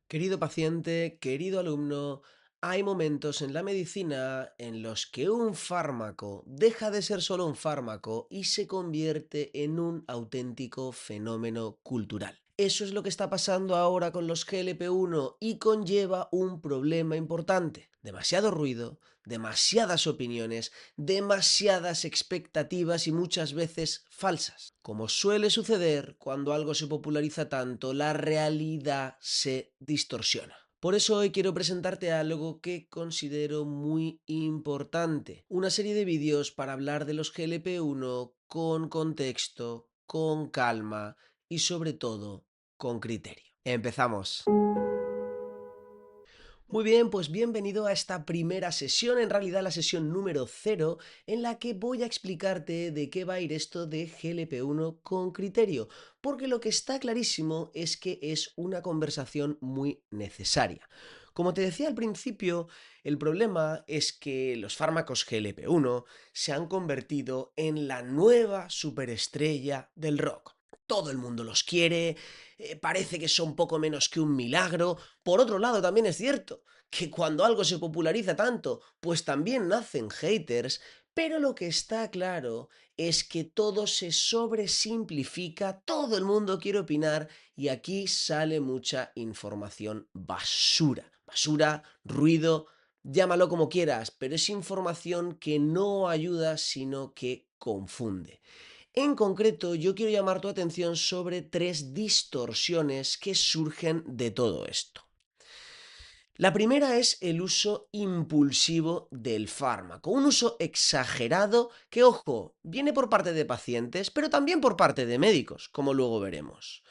Querido paciente, querido alumno, hay momentos en la medicina en los que un fármaco deja de ser solo un fármaco y se convierte en un auténtico fenómeno cultural. Eso es lo que está pasando ahora con los GLP-1 y conlleva un problema importante. Demasiado ruido, demasiadas opiniones, demasiadas expectativas y muchas veces falsas. Como suele suceder cuando algo se populariza tanto, la realidad se distorsiona. Por eso hoy quiero presentarte algo que considero muy importante. Una serie de vídeos para hablar de los GLP-1 con contexto, con calma y sobre todo con criterio. Empezamos. Muy bien, pues bienvenido a esta primera sesión, en realidad la sesión número 0, en la que voy a explicarte de qué va a ir esto de GLP-1 con criterio, porque lo que está clarísimo es que es una conversación muy necesaria. Como te decía al principio, el problema es que los fármacos GLP-1 se han convertido en la nueva superestrella del rock. Todo el mundo los quiere, parece que son poco menos que un milagro. Por otro lado, también es cierto que cuando algo se populariza tanto, pues también nacen haters, pero lo que está claro es que todo se sobresimplifica, todo el mundo quiere opinar y aquí sale mucha información basura. Basura, ruido, llámalo como quieras, pero es información que no ayuda, sino que confunde. En concreto, yo quiero llamar tu atención sobre tres distorsiones que surgen de todo esto. La primera es el uso impulsivo del fármaco, un uso exagerado que, ojo, viene por parte de pacientes, pero también por parte de médicos, como luego veremos.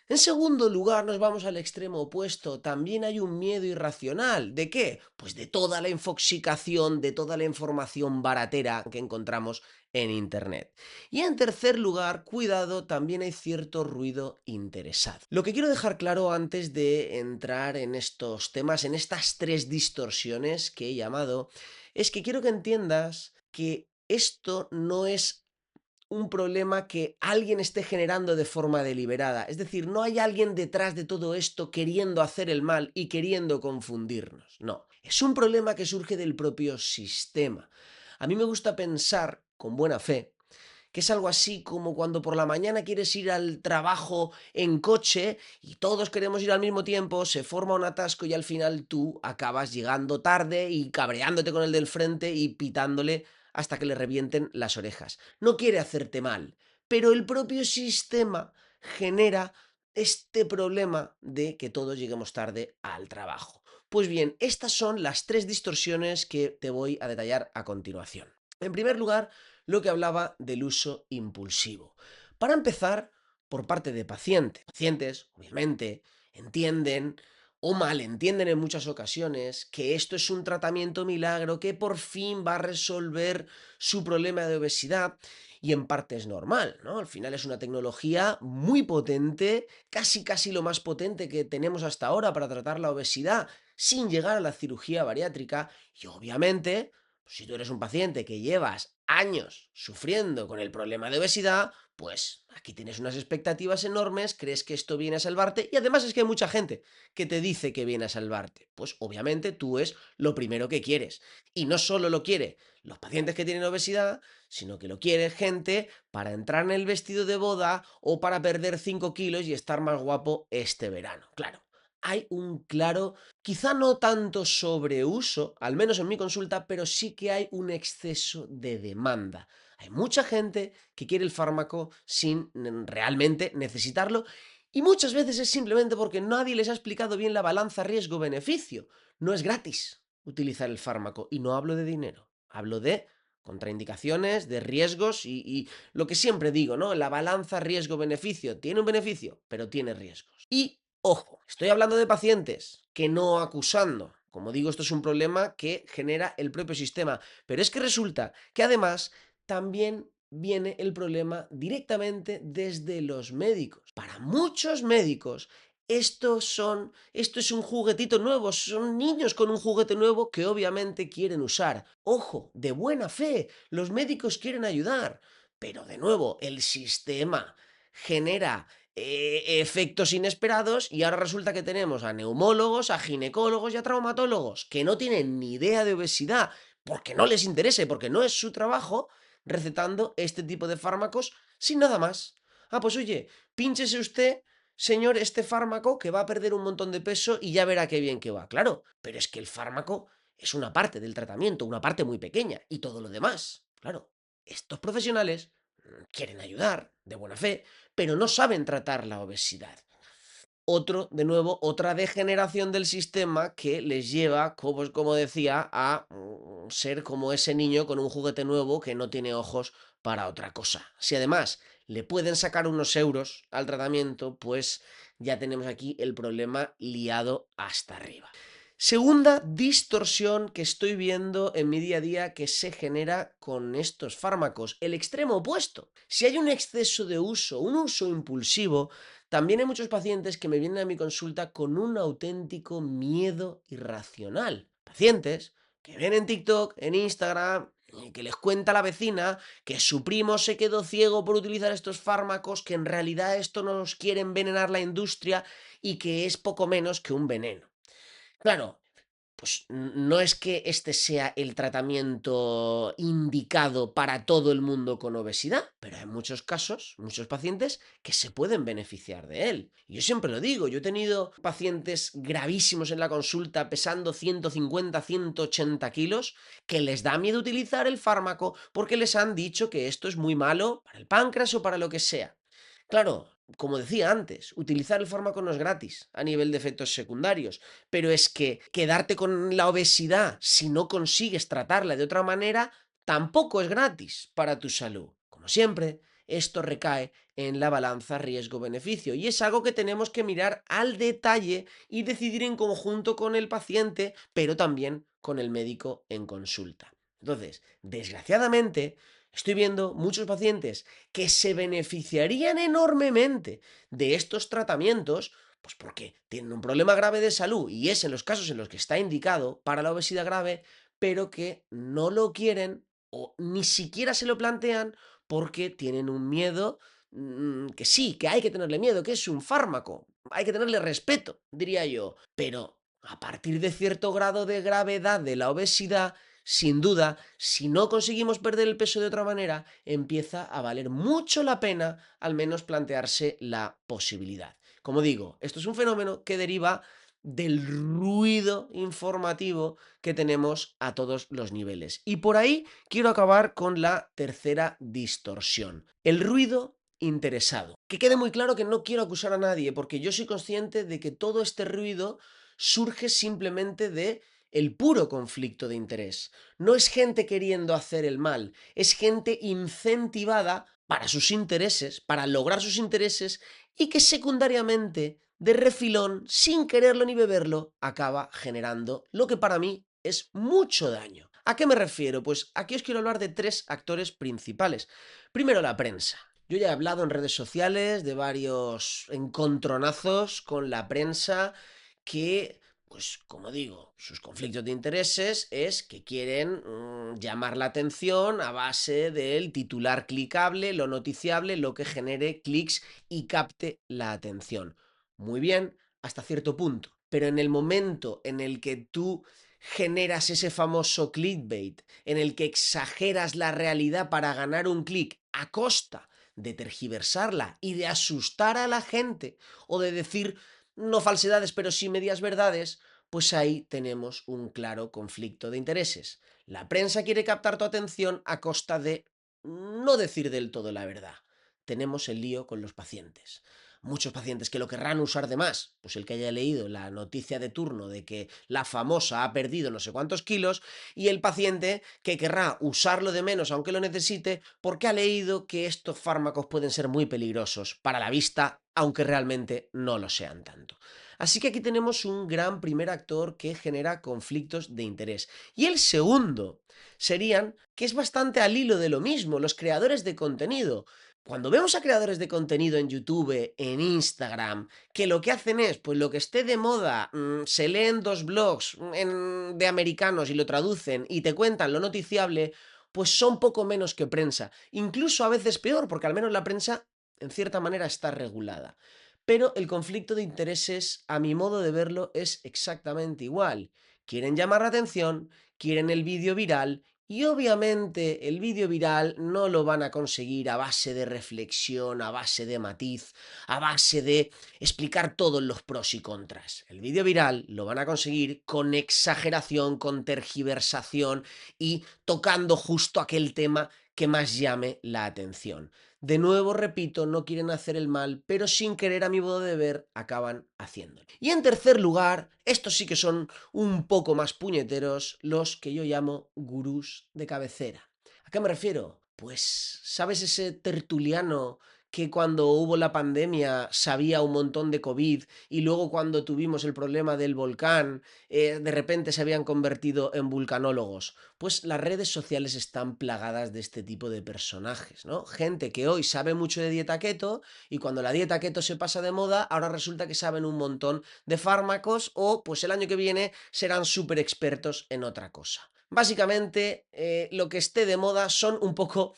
En segundo lugar, nos vamos al extremo opuesto. También hay un miedo irracional. ¿De qué? Pues de toda la infoxicación, de toda la información baratera que encontramos en Internet. Y en tercer lugar, cuidado, también hay cierto ruido interesado. Lo que quiero dejar claro antes de entrar en estos temas, en estas tres distorsiones que he llamado, es que quiero que entiendas que esto no es un problema que alguien esté generando de forma deliberada. Es decir, no hay alguien detrás de todo esto queriendo hacer el mal y queriendo confundirnos. No, es un problema que surge del propio sistema. A mí me gusta pensar, con buena fe, que es algo así como cuando por la mañana quieres ir al trabajo en coche y todos queremos ir al mismo tiempo, se forma un atasco y al final tú acabas llegando tarde y cabreándote con el del frente y pitándole hasta que le revienten las orejas. No quiere hacerte mal, pero el propio sistema genera este problema de que todos lleguemos tarde al trabajo. Pues bien, estas son las tres distorsiones que te voy a detallar a continuación. En primer lugar, lo que hablaba del uso impulsivo. Para empezar, por parte de pacientes. Pacientes, obviamente, entienden o malentienden en muchas ocasiones que esto es un tratamiento milagro que por fin va a resolver su problema de obesidad y en parte es normal, ¿no? Al final es una tecnología muy potente, casi lo más potente que tenemos hasta ahora para tratar la obesidad sin llegar a la cirugía bariátrica y obviamente si tú eres un paciente que llevas años sufriendo con el problema de obesidad, pues aquí tienes unas expectativas enormes, crees que esto viene a salvarte y además es que hay mucha gente que te dice que viene a salvarte. Pues obviamente tú es lo primero que quieres. Y no solo lo quiere los pacientes que tienen obesidad, sino que lo quiere gente para entrar en el vestido de boda o para perder 5 kilos y estar más guapo este verano. Claro, hay un claro, quizá no tanto sobreuso, al menos en mi consulta, pero sí que hay un exceso de demanda. Hay mucha gente que quiere el fármaco sin realmente necesitarlo y muchas veces es simplemente porque nadie les ha explicado bien la balanza riesgo-beneficio. No es gratis utilizar el fármaco y no hablo de dinero, hablo de contraindicaciones, de riesgos y lo que siempre digo, ¿no? La balanza riesgo-beneficio tiene un beneficio, pero tiene riesgos. Y ojo, estoy hablando de pacientes que no acusando. Como digo, esto es un problema que genera el propio sistema. Pero es que resulta que además también viene el problema directamente desde los médicos. Para muchos médicos, esto es un juguetito nuevo, son niños con un juguete nuevo que obviamente quieren usar. Ojo, de buena fe, los médicos quieren ayudar. Pero de nuevo, el sistema genera efectos inesperados y ahora resulta que tenemos a neumólogos, a ginecólogos y a traumatólogos que no tienen ni idea de obesidad porque no les interese, porque no es su trabajo, recetando este tipo de fármacos sin nada más. Ah, pues oye, pínchese usted, señor, este fármaco que va a perder un montón de peso y ya verá qué bien que va. Claro, pero es que el fármaco es una parte del tratamiento, una parte muy pequeña, y todo lo demás. Claro, estos profesionales quieren ayudar, de buena fe, pero no saben tratar la obesidad. De nuevo, otra degeneración del sistema que les lleva, como decía, a ser como ese niño con un juguete nuevo que no tiene ojos para otra cosa. Si además le pueden sacar unos euros al tratamiento, pues ya tenemos aquí el problema liado hasta arriba. Segunda distorsión que estoy viendo en mi día a día que se genera con estos fármacos, el extremo opuesto. Si hay un exceso de uso, un uso impulsivo, también hay muchos pacientes que me vienen a mi consulta con un auténtico miedo irracional. Pacientes que ven en TikTok, en Instagram, que les cuenta la vecina que su primo se quedó ciego por utilizar estos fármacos, que en realidad esto nos quiere envenenar la industria y que es poco menos que un veneno. Claro, pues no es que este sea el tratamiento indicado para todo el mundo con obesidad, pero hay muchos casos, muchos pacientes que se pueden beneficiar de él. Y yo siempre lo digo, yo he tenido pacientes gravísimos en la consulta pesando 150, 180 kilos, que les da miedo utilizar el fármaco porque les han dicho que esto es muy malo para el páncreas o para lo que sea. Claro, como decía antes, utilizar el fármaco no es gratis a nivel de efectos secundarios, pero es que quedarte con la obesidad si no consigues tratarla de otra manera tampoco es gratis para tu salud. Como siempre, esto recae en la balanza riesgo-beneficio y es algo que tenemos que mirar al detalle y decidir en conjunto con el paciente, pero también con el médico en consulta. Entonces, desgraciadamente, estoy viendo muchos pacientes que se beneficiarían enormemente de estos tratamientos, pues porque tienen un problema grave de salud y es en los casos en los que está indicado para la obesidad grave, pero que no lo quieren o ni siquiera se lo plantean porque tienen un miedo que sí, que hay que tenerle miedo, que es un fármaco, hay que tenerle respeto, diría yo, pero a partir de cierto grado de gravedad de la obesidad, sin duda, si no conseguimos perder el peso de otra manera, empieza a valer mucho la pena al menos plantearse la posibilidad. Como digo, esto es un fenómeno que deriva del ruido informativo que tenemos a todos los niveles. Y por ahí quiero acabar con la tercera distorsión, el ruido interesado. Que quede muy claro que no quiero acusar a nadie, porque yo soy consciente de que todo este ruido surge simplemente de el puro conflicto de interés. No es gente queriendo hacer el mal, es gente incentivada para sus intereses, para lograr sus intereses y que secundariamente, de refilón, sin quererlo ni beberlo, acaba generando lo que para mí es mucho daño. ¿A qué me refiero? Pues aquí os quiero hablar de tres actores principales. Primero, la prensa. Yo ya he hablado en redes sociales de varios encontronazos con la prensa que, pues como digo, sus conflictos de intereses es que quieren llamar la atención a base del titular clicable, lo noticiable, lo que genere clics y capte la atención. Muy bien, hasta cierto punto. Pero en el momento en el que tú generas ese famoso clickbait, en el que exageras la realidad para ganar un clic a costa de tergiversarla y de asustar a la gente o de decir no falsedades, pero sí medias verdades, pues ahí tenemos un claro conflicto de intereses. La prensa quiere captar tu atención a costa de no decir del todo la verdad. Tenemos el lío con los pacientes. Muchos pacientes que lo querrán usar de más, pues el que haya leído la noticia de turno de que la famosa ha perdido no sé cuántos kilos, y el paciente que querrá usarlo de menos aunque lo necesite porque ha leído que estos fármacos pueden ser muy peligrosos para la vista, aunque realmente no lo sean tanto. Así que aquí tenemos un gran primer actor que genera conflictos de interés. Y el segundo serían, que es bastante al hilo de lo mismo, los creadores de contenido. Cuando vemos a creadores de contenido en YouTube, en Instagram, que lo que hacen es, pues lo que esté de moda, se leen dos blogs de americanos y lo traducen y te cuentan lo noticiable, pues son poco menos que prensa. Incluso a veces peor, porque al menos la prensa en cierta manera está regulada. Pero el conflicto de intereses, a mi modo de verlo, es exactamente igual. Quieren llamar la atención, quieren el vídeo viral y obviamente el vídeo viral no lo van a conseguir a base de reflexión, a base de matiz, a base de explicar todos los pros y contras. El vídeo viral lo van a conseguir con exageración, con tergiversación y tocando justo aquel tema que más llame la atención. De nuevo, repito, no quieren hacer el mal, pero sin querer, a mi modo de ver, acaban haciéndolo. Y en tercer lugar, estos sí que son un poco más puñeteros, los que yo llamo gurús de cabecera. ¿A qué me refiero? Pues, ¿sabes ese tertuliano que cuando hubo la pandemia sabía un montón de COVID y luego cuando tuvimos el problema del volcán, de repente se habían convertido en vulcanólogos? Pues las redes sociales están plagadas de este tipo de personajes, ¿no? Gente que hoy sabe mucho de dieta keto y cuando la dieta keto se pasa de moda, ahora resulta que saben un montón de fármacos o pues el año que viene serán súper expertos en otra cosa. Básicamente, lo que esté de moda son un poco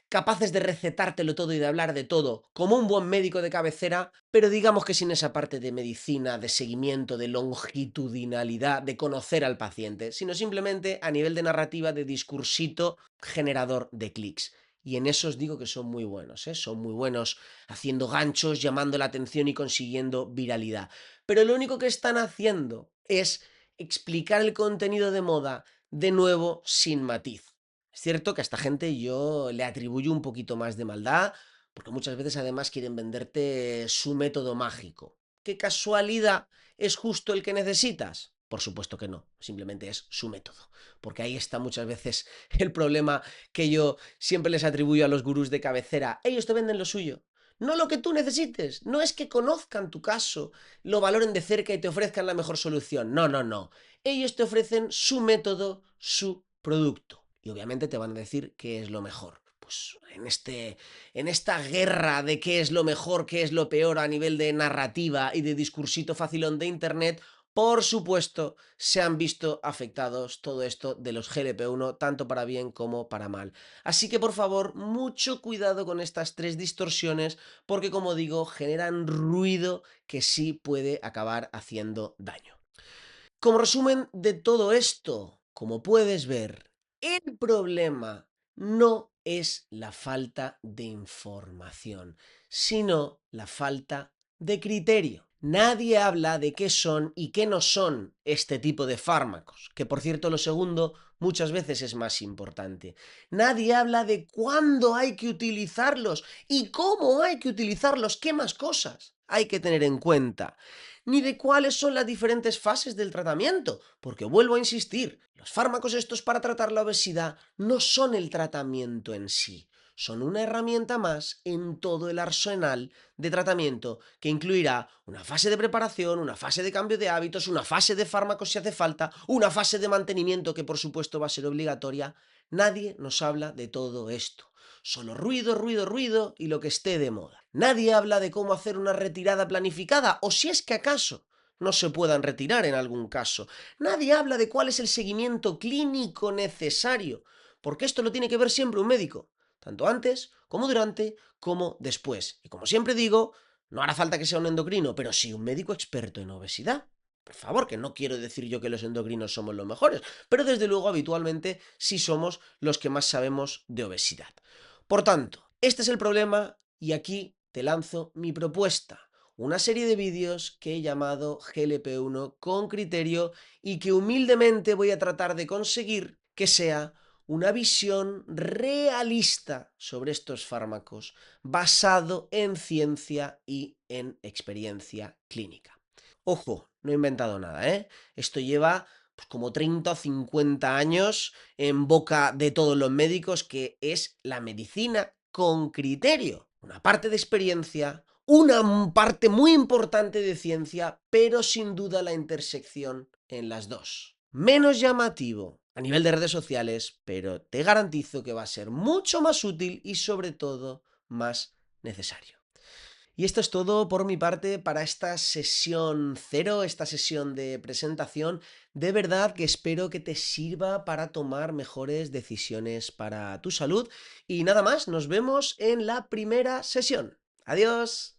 capaces de recetártelo todo y de hablar de todo, como un buen médico de cabecera, pero digamos que sin esa parte de medicina, de seguimiento, de longitudinalidad, de conocer al paciente, sino simplemente a nivel de narrativa, de discursito generador de clics. Y en eso os digo que son muy buenos, ¿eh? Son muy buenos haciendo ganchos, llamando la atención y consiguiendo viralidad. Pero lo único que están haciendo es explicar el contenido de moda de nuevo sin matiz. Es cierto que a esta gente yo le atribuyo un poquito más de maldad, porque muchas veces además quieren venderte su método mágico. ¿Qué casualidad es justo el que necesitas? Por supuesto que no, simplemente es su método. Porque ahí está muchas veces el problema que yo siempre les atribuyo a los gurús de cabecera. Ellos te venden lo suyo. No lo que tú necesites. No es que conozcan tu caso, lo valoren de cerca y te ofrezcan la mejor solución. No, no, no. Ellos te ofrecen su método, su producto. Y obviamente te van a decir qué es lo mejor. Pues en esta guerra de qué es lo mejor, qué es lo peor a nivel de narrativa y de discursito facilón de internet, por supuesto, se han visto afectados todo esto de los GLP-1, tanto para bien como para mal. Así que, por favor, mucho cuidado con estas tres distorsiones, porque, como digo, generan ruido que sí puede acabar haciendo daño. Como resumen de todo esto, como puedes ver, el problema no es la falta de información, sino la falta de criterio. Nadie habla de qué son y qué no son este tipo de fármacos, que por cierto lo segundo muchas veces es más importante. Nadie habla de cuándo hay que utilizarlos y cómo hay que utilizarlos, qué más cosas hay que tener en cuenta, ni de cuáles son las diferentes fases del tratamiento, porque vuelvo a insistir, los fármacos estos para tratar la obesidad no son el tratamiento en sí, son una herramienta más en todo el arsenal de tratamiento que incluirá una fase de preparación, una fase de cambio de hábitos, una fase de fármacos si hace falta, una fase de mantenimiento que por supuesto va a ser obligatoria. Nadie nos habla de todo esto. Solo ruido, ruido, ruido y lo que esté de moda. Nadie habla de cómo hacer una retirada planificada o si es que acaso no se puedan retirar en algún caso. Nadie habla de cuál es el seguimiento clínico necesario, porque esto lo tiene que ver siempre un médico, tanto antes como durante como después. Y como siempre digo, no hará falta que sea un endocrino, pero sí un médico experto en obesidad. Por favor, que no quiero decir yo que los endocrinos somos los mejores, pero desde luego habitualmente sí somos los que más sabemos de obesidad. Por tanto, este es el problema y aquí te lanzo mi propuesta. Una serie de vídeos que he llamado GLP-1 con criterio y que humildemente voy a tratar de conseguir que sea una visión realista sobre estos fármacos basado en ciencia y en experiencia clínica. Ojo, no he inventado nada, ¿eh? Esto lleva pues, como 30 o 50 años en boca de todos los médicos, que es la medicina con criterio. Una parte de experiencia, una parte muy importante de ciencia, pero sin duda la intersección en las dos. Menos llamativo a nivel de redes sociales, pero te garantizo que va a ser mucho más útil y sobre todo más necesario. Y esto es todo por mi parte para esta sesión cero, esta sesión de presentación. De verdad que espero que te sirva para tomar mejores decisiones para tu salud. Y nada más, nos vemos en la primera sesión. Adiós.